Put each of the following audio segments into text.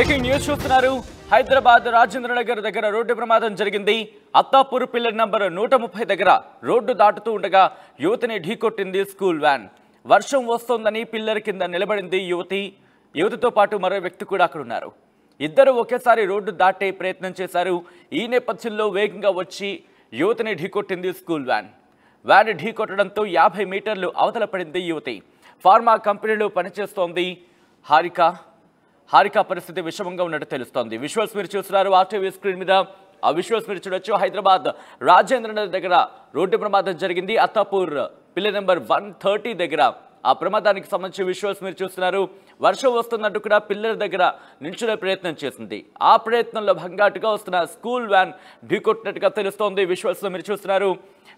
Breaking news చూస్తున్నారు. హైదరాబాద్ రాజేంద్ర నగర్ దగ్గర road ప్రమాదం జరిగింది. అత్తాపూర్ పిల్లర్ నంబర్ 130 దగ్గర రోడ్డు దాటుతూ ఉండగా యువతిని ఢీకొట్టింది స్కూల్ వ్యాన్. వర్షం వస్తోందని పిల్లర్ కింద నిలబడింది యువతితో పాటు మరో వ్యక్తి కూడా అక్కడ ఉన్నారు. ఇద్దరు ఒకేసారి రోడ్డు దాటే ప్రయత్నం చేశారు. ఈ నేపథ్యంలో వేగంగా వచ్చి యువతిని ఢీకొట్టింది స్కూల్ వ్యాన్. వ్యాన్ ఢీకొట్టడంతో 50 మీటర్లు అవతల పడింది యువతి. ఫార్మా కంపెనీలో పనిచేస్తోంది హారిక పరిస్థితి విషమంగా ఉన్నట్టు తెలుస్తోంది. విజువల్స్ మీరు చూస్తున్నారు ఆర్టీవీ స్క్రీన్ మీద. ఆ విజువల్స్ మీరు చూడొచ్చు. హైదరాబాద్ రాజేంద్ర నగర్ దగ్గర రోడ్డు ప్రమాదం జరిగింది. అత్తాపూర్ పిల్లర్ నెంబర్ 130 దగ్గర ఆ ప్రమాదానికి సంబంధించి విజువల్స్ మీరు చూస్తున్నారు. వర్షం వస్తున్నట్టు కూడా పిల్లర్ దగ్గర నిల్చునే ప్రయత్నం చేసింది. ఆ ప్రయత్నంలో భంగాటుగా వస్తున్న స్కూల్ వ్యాన్ ఢీకొట్టినట్టుగా తెలుస్తోంది. విజువల్స్ లో మీరు చూస్తున్నారు.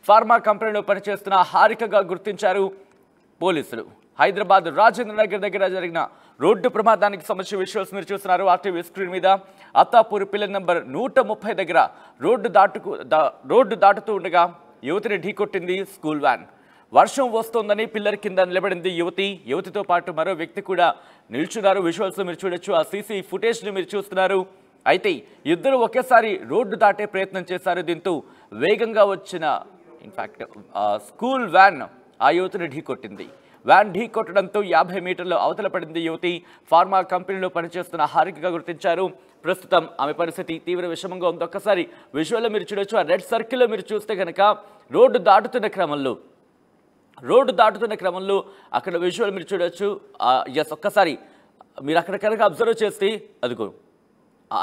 ఫార్మా కంపెనీలో పనిచేస్తున్న హారికగా గుర్తించారు పోలీసులు. హైదరాబాద్ రాజేంద్ర నగర్ దగ్గర జరిగిన రోడ్డు ప్రమాదానికి సంబంధించిన విజువల్స్ మీరు చూస్తున్నారు ఆర్టీవీ స్క్రీన్ మీద. అత్తాపూర్ పిల్లర్ నంబర్ 130 దగ్గర రోడ్డు దాటుతూ ఉండగా యువతిని ఢీకొట్టింది స్కూల్ వ్యాన్. వర్షం వస్తోందని పిల్లర్ కింద నిలబడింది యువతితో పాటు మరో వ్యక్తి కూడా నిల్చున్నారు. విజువల్స్ మీరు చూడొచ్చు. ఆ సీసీ ఫుటేజ్ని మీరు చూస్తున్నారు. అయితే ఇద్దరు ఒకేసారి రోడ్డు దాటే ప్రయత్నం చేశారు. దీంతో వేగంగా వచ్చిన ఇన్ఫాక్ట్ స్కూల్ వ్యాన్ ఆ యువతిని ఢీకొట్టింది. వ్యాన్ ఢీకొట్టడంతో 50 మీటర్లు అవతల పడింది యువతి. ఫార్మా కంపెనీలో పనిచేస్తున్న హారికగా గుర్తించారు. ప్రస్తుతం ఆమె పరిస్థితి తీవ్ర విషమంగా ఉంది. ఒక్కసారి విజువల్లో మీరు చూడొచ్చు. ఆ రెడ్ సర్కిల్లో మీరు చూస్తే కనుక రోడ్డు దాటుతున్న క్రమంలో అక్కడ విజువల్ మీరు చూడొచ్చు. ఒక్కసారి మీరు అక్కడ కనుక అబ్జర్వ్ చేస్తే అదిగో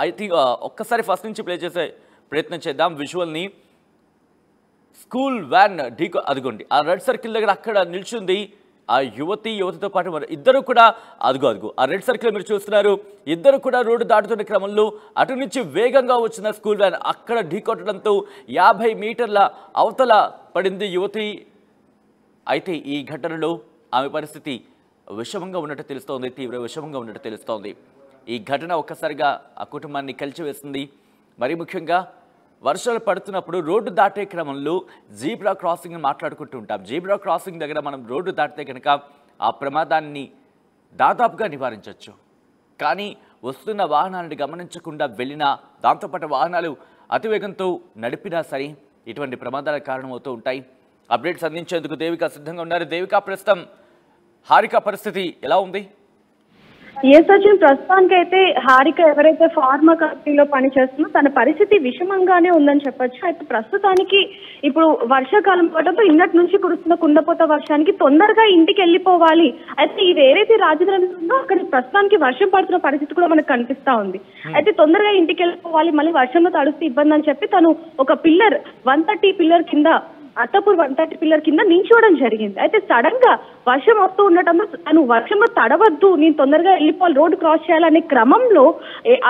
ఐ థింక్ ఒక్కసారి ఫస్ట్ నుంచి ప్లే చేసే ప్రయత్నం చేద్దాం విజువల్ని. స్కూల్ వ్యాన్ అదిగోండి ఆ రెడ్ సర్కిల్ దగ్గర అక్కడ నిల్చుంది ఆ యువతితో పాటు మరి ఇద్దరు కూడా అదిగో ఆ రెడ్ సర్కిల్ మీరు చూస్తున్నారు. ఇద్దరు కూడా రోడ్డు దాటుతున్న క్రమంలో అటు నుంచి వేగంగా వచ్చిన స్కూల్ వ్యాన్ అక్కడ ఢీకొట్టడంతో 50 మీటర్ల అవతల పడింది యువతి. అయితే ఈ ఘటనలో ఆమె పరిస్థితి విషమంగా ఉన్నట్టు తెలుస్తోంది. తీవ్ర విషమంగా ఉన్నట్టు తెలుస్తోంది. ఈ ఘటన ఒక్కసారిగా ఆ కుటుంబాన్ని కలిచివేసింది. మరి ముఖ్యంగా వర్షాలు పడుతున్నప్పుడు రోడ్డు దాటే క్రమంలో జీబ్రా క్రాసింగ్ మాట్లాడుకుంటూ ఉంటాం. జీబ్రా క్రాసింగ్ దగ్గర మనం రోడ్డు దాటితే కనుక ఆ ప్రమాదాన్ని దాదాపుగా నివారించవచ్చు. కానీ వస్తున్న వాహనాలను గమనించకుండా వెళ్ళినా, దాంతోపాటు వాహనాలు అతివేగంతో నడిపినా సరే ఇటువంటి ప్రమాదాలకు కారణమవుతూ ఉంటాయి. అప్డేట్స్ అందించేందుకు దేవిక సిద్ధంగా ఉన్నారు. దేవిక, ప్రస్తుతం హారిక పరిస్థితి ఎలా ఉంది? సచిన్, ప్రస్తుతానికి అయితే హారిక ఎవరైతే ఫార్మా కంపెనీలో పనిచేస్తుందో తన పరిస్థితి విషమంగానే ఉందని చెప్పొచ్చు. అయితే ప్రస్తుతానికి ఇప్పుడు వర్షాకాలం పడటంతో ఇన్నటి నుంచి కురుస్తున్న కుండపోత వర్షానికి తొందరగా ఇంటికి వెళ్ళిపోవాలి. అయితే ఇది ఏదైతే రాజధాని ఉందో అక్కడ ప్రస్తుతానికి వర్షం పడుతున్న పరిస్థితి కూడా మనకు కనిపిస్తా ఉంది. అయితే తొందరగా ఇంటికి వెళ్ళిపోవాలి, మళ్ళీ వర్షంలో తడుస్తే ఇబ్బంది అని చెప్పి తను ఒక పిల్లర్ 130 పిల్లర్ కింద అత్తాపూర్ 130 పిల్లర్ కింద నించోవడం జరిగింది. అయితే సడన్ గా వర్షం వస్తూ ఉండటంలో తను వర్షంలో తడవద్దు, నేను తొందరగా వెళ్ళిపోవాలి, రోడ్డు క్రాస్ చేయాలనే క్రమంలో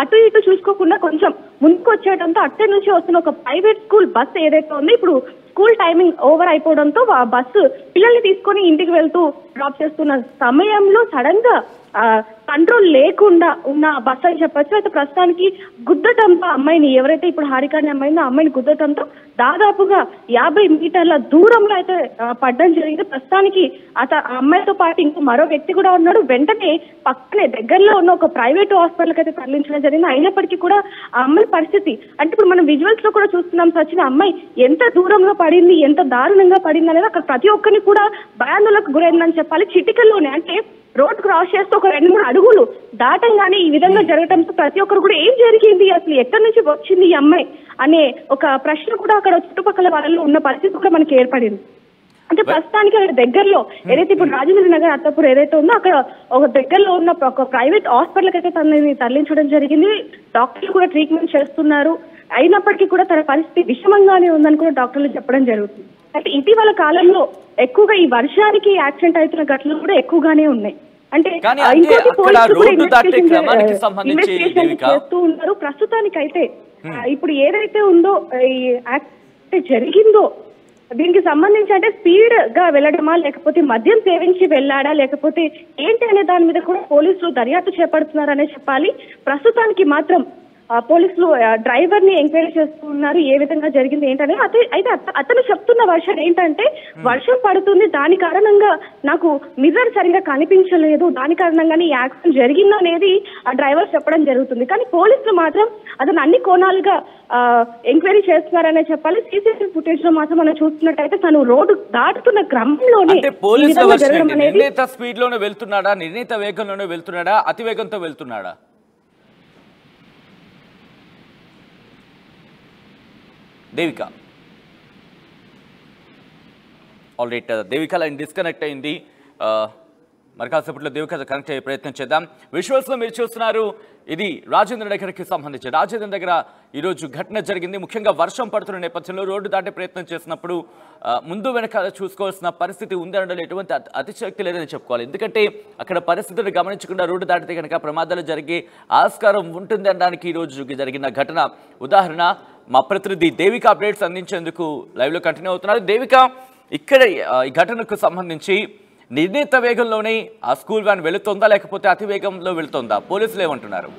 అటు ఇటు చూసుకోకుండా కొంచెం ముందుకు వచ్చేయడంతో అట్టే నుంచి వస్తున్న ఒక ప్రైవేట్ స్కూల్ బస్ ఏదైతే ఉందో ఇప్పుడు స్కూల్ టైమింగ్ ఓవర్ అయిపోవడంతో ఆ బస్సు పిల్లల్ని తీసుకొని ఇంటికి వెళ్తూ డ్రాప్ చేస్తున్న సమయంలో సడన్ గా కంట్రోల్ లేకుండా ఉన్న బస్ అని చెప్పొచ్చు. అయితే ప్రస్తుతానికి గుద్దటంతో అమ్మాయిని, ఎవరైతే ఇప్పుడు హారిక అనే అమ్మాయిందో ఆ అమ్మాయిని గుద్దటంతో దాదాపుగా 50 మీటర్ల దూరంలో అయితే పడ్డం జరిగింది. ప్రస్తుతానికి ఆ అమ్మాయితో పాటు ఇంకో మరో వ్యక్తి కూడా ఉన్నాడు. వెంటనే పక్కనే దగ్గరలో ఉన్న ఒక ప్రైవేట్ హాస్పిటల్కి అయితే తరలించడం జరిగింది. అయినప్పటికీ కూడా ఆ అమ్మాయి పరిస్థితి అంటే ఇప్పుడు మనం విజువల్స్ లో కూడా చూస్తున్నాం సచిన అమ్మాయి ఎంత దూరంలో పడింది, ఎంత దారుణంగా పడింది అనేది అక్కడ ప్రతి ఒక్కరిని కూడా భయాందోళనకు గురైందని చెప్పాలి. చిటికల్లోనే అంటే రోడ్ క్రాస్ చేస్తూ ఒక 2-3 అడుగులు దాటంగానే ఈ విధంగా జరగడంతో ప్రతి ఒక్కరు కూడా ఏం జరిగింది, అసలు ఎక్కడి నుంచి వచ్చింది ఈ అమ్మాయి అనే ఒక ప్రశ్న కూడా అక్కడ చుట్టుపక్కల వాళ్ళలో ఉన్న పరిస్థితి కూడా మనకి ఏర్పడింది. అంటే ప్రస్తుతానికి అక్కడ దగ్గరలో ఏదైతే ఇప్పుడు రాజేంద్ర నగర్ అత్తాపూర్ ఏదైతే ఉందో అక్కడ ఒక దగ్గరలో ఉన్న ఒక ప్రైవేట్ హాస్పిటల్కి అయితే తనని తరలించడం జరిగింది. డాక్టర్లు కూడా ట్రీట్మెంట్ చేస్తున్నారు. అయినప్పటికీ కూడా తన పరిస్థితి విషమంగానే ఉందని కూడా డాక్టర్లు చెప్పడం జరుగుతుంది. అయితే ఇటీవల కాలంలో ఎక్కువగా ఈ వర్షానికి యాక్సిడెంట్ అవుతున్న ఘటనలు కూడా ఎక్కువగానే ఉన్నాయి. అంటే చేస్తూ ఉన్నారు. ప్రస్తుతానికైతే ఇప్పుడు ఏదైతే ఉందో ఈ యాక్సిడెంట్ జరిగిందో దీనికి సంబంధించి అంటే స్పీడ్ గా వెళ్ళడమా, లేకపోతే మద్యం సేవించి వెళ్ళాడా, లేకపోతే ఏంటి అనే దాని మీద కూడా పోలీసులు దర్యాప్తు చేపడుతున్నారనే చెప్పాలి. ప్రస్తుతానికి మాత్రం పోలీసులు డ్రైవర్ ని ఎంక్వైరీ చేస్తున్నారు ఏ విధంగా జరిగింది ఏంటని. అయితే అతను చెప్తున్న వర్షన్ ఏంటంటే వర్షం పడుతుంది, దాని కారణంగా నాకు మిర్రర్ సరిగా కనిపించలేదు, దాని కారణంగానే ఈ యాక్సిడెంట్ జరిగిందనేది ఆ డ్రైవర్ చెప్పడం జరుగుతుంది. కానీ పోలీసులు మాత్రం అతను అన్ని కోణాలుగా ఎంక్వైరీ చేస్తున్నారనే చెప్పాలి. సీసీటీవీ ఫుటేజ్ లో మాత్రం మనం చూస్తున్నట్టయితే తను రోడ్డు దాటుతున్న క్రమంలోనే నిర్ణీత స్పీడ్ లోనే వెళ్తున్నాడా, నిర్ణీత వేగంలోనే వెళ్తున్నాడా, అతి వేగంతో వెళ్తున్నాడా? Devika already Devika line disconnect అయింది. మరి కాసేపట్లో దేవిక కనెక్ట్ అయ్యే ప్రయత్నం చేద్దాం. విజువల్స్లో మీరు చూస్తున్నారు, ఇది రాజేంద్ర నగర్కి సంబంధించి రాజేంద్ర దగ్గర ఈరోజు ఘటన జరిగింది. ముఖ్యంగా వర్షం పడుతున్న నేపథ్యంలో రోడ్డు దాటే ప్రయత్నం చేసినప్పుడు ముందు వెనకాల చూసుకోవాల్సిన పరిస్థితి ఉందనడంలో ఎటువంటి అతిశక్తి లేదని చెప్పుకోవాలి. ఎందుకంటే అక్కడ పరిస్థితులు గమనించకుండా రోడ్డు దాటితే కనుక ప్రమాదాలు జరిగే ఆస్కారం ఉంటుంది అనడానికి ఈరోజు జరిగిన ఘటన ఉదాహరణ. మా ప్రతినిధి దేవిక అప్డేట్స్ అందించేందుకు లైవ్లో కంటిన్యూ అవుతున్నారు. దేవిక, ఇక్కడ ఈ ఘటనకు సంబంధించి నిర్ణీత వేగంలోనే ఆ స్కూల్ వ్యాన్ వెళుతుందా లేకపోతే అతి వేగంలో వెళుతుందా? పోలీసులు ఏమంటున్నారు?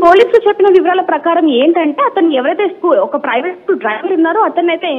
పోలీసులు చెప్పిన వివరాల ప్రకారం ఏంటంటే అతను ఎవరైతే ఒక ప్రైవేట్ స్కూల్ డ్రైవర్ ఉన్నారో అతనైతే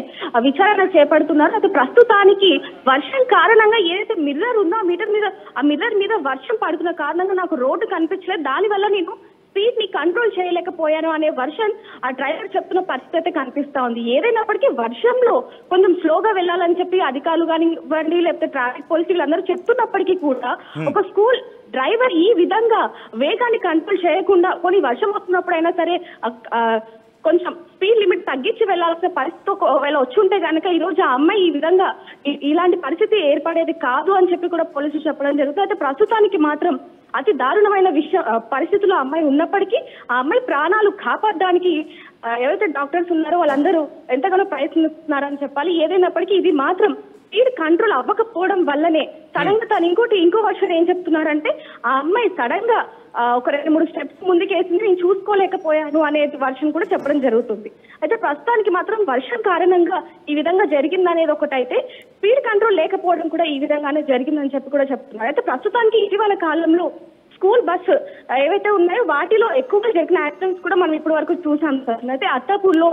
విచారణ చేపడుతున్నారు. అయితే ప్రస్తుతానికి వర్షం కారణంగా ఏదైతే మిర్రర్ ఉందో ఆ మిర్రర్ మీద వర్షం పడుతున్న కారణంగా నాకు రోడ్డు కనిపించలేదు, దానివల్ల నేను స్పీడ్ ని కంట్రోల్ చేయలేకపోయాను అనే వర్షన్ ఆ డ్రైవర్ చెప్తున్న పరిస్థితి అయితే కనిపిస్తా ఉంది. ఏదైనప్పటికీ వర్షంలో కొంచెం స్లోగా వెళ్ళాలని చెప్పి అధికారులు కానివ్వండి లేకపోతే ట్రాఫిక్ పోలీసులు అందరూ చెప్తున్నప్పటికీ కూడా ఒక స్కూల్ డ్రైవర్ ఈ విధంగా వేగాన్ని కంట్రోల్ చేయకుండా కొన్ని వర్షం వస్తున్నప్పుడైనా సరే కొంచెం స్పీడ్ లిమిట్ తగ్గించి వెళ్లాల్సిన పరిస్థితి ఒకవేళ వచ్చి ఉంటే కనుక ఈ రోజు ఆ అమ్మాయి ఈ విధంగా ఇలాంటి పరిస్థితి ఏర్పడేది కాదు అని చెప్పి కూడా పోలీసులు చెప్పడం జరుగుతుంది. అయితే ప్రస్తుతానికి మాత్రం అతి దారుణమైన పరిస్థితుల్లో అమ్మాయి ఉన్నప్పటికీ ఆ అమ్మాయి ప్రాణాలు కాపాడడానికి ఎవరైతే డాక్టర్స్ ఉన్నారో వాళ్ళందరూ ఎంతగానో ప్రయత్నిస్తున్నారని చెప్పాలి. ఏదైనప్పటికీ ఇది మాత్రం స్పీడ్ కంట్రోల్ అవ్వకపోవడం వల్లనే సడన్ గా తను ఇంకో వర్షన్ ఏం చెప్తున్నారంటే ఆ అమ్మాయి సడన్ గా ఒక 2-3 స్టెప్స్ ముందుకేసింది, నేను చూసుకోలేకపోయాను అనే వర్షం కూడా చెప్పడం జరుగుతుంది. అయితే ప్రస్తుతానికి మాత్రం వర్షం కారణంగా ఈ విధంగా జరిగిందనేది ఒకటైతే స్పీడ్ కంట్రోల్ లేకపోవడం కూడా ఈ విధంగానే జరిగిందని చెప్పి కూడా చెప్తున్నారు. అయితే ప్రస్తుతానికి ఇటీవల కాలంలో స్కూల్ బస్సు ఏవైతే ఉన్నాయో వాటిలో ఎక్కువగా జరిగిన యాక్సిడెంట్స్ కూడా మనం ఇప్పటి వరకు చూసాం సార్. అయితే అత్తాపూర్లో,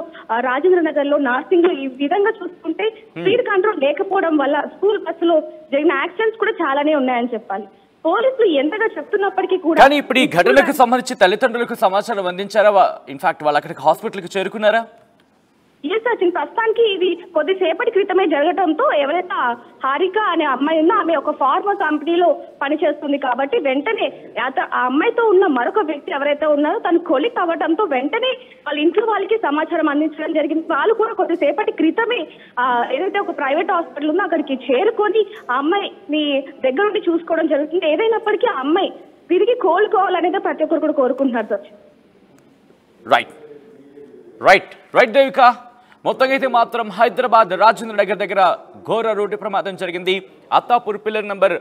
రాజేంద్ర నగర్ లో, నార్సింగ్ లో ఈ విధంగా చూసుకుంటే స్పీడ్ కంట్రోల్ లేకపోవడం వల్ల స్కూల్ బస్సులో జరిగిన యాక్సిడెంట్స్ కూడా చాలానే ఉన్నాయని చెప్పాలి. పోలీసులు ఎంతగా చెప్తున్నప్పటికీ కూడా కానీ ఇప్పుడు ఈ ఘటనకు సంబంధించి తల్లిదండ్రులకు సమాచారం అందించారా? ఇన్ఫాక్ట్ వాళ్ళు అక్కడికి హాస్పిటల్కి చేరుకున్నారా? ప్రస్తుతానికి ఇది కొద్దిసేపటి క్రితమే జరగడంతో ఎవరైతే హారిక అనే అమ్మాయి ఉందో ఆమె ఒక ఫార్మా కంపెనీలో పనిచేస్తుంది కాబట్టి వెంటనే ఆ అమ్మాయితో ఉన్న మరొక వ్యక్తి ఎవరైతే ఉన్నారో తను కొలిక్ అవ్వడంతో వెంటనే వాళ్ళ ఇంట్లో వాళ్ళకి సమాచారం అందించడం జరిగింది. వాళ్ళు కూడా కొద్దిసేపటి క్రితమే ఏదైతే ఒక ప్రైవేట్ హాస్పిటల్ ఉందో అక్కడికి చేరుకొని ఆ అమ్మాయిని దగ్గర నుండి చూసుకోవడం జరుగుతుంది. ఏదైనప్పటికీ ఆ అమ్మాయి తిరిగి కోలుకోవాలనేది ప్రతి ఒక్కరు కూడా కోరుకుంటున్నారు సార్. రైట్ దేవిక, మొత్తంగా అయితే మాత్రం హైదరాబాద్ రాజేంద్ర నగర్ దగ్గర ఘోర రోడ్డు ప్రమాదం జరిగింది. Attapur pillar number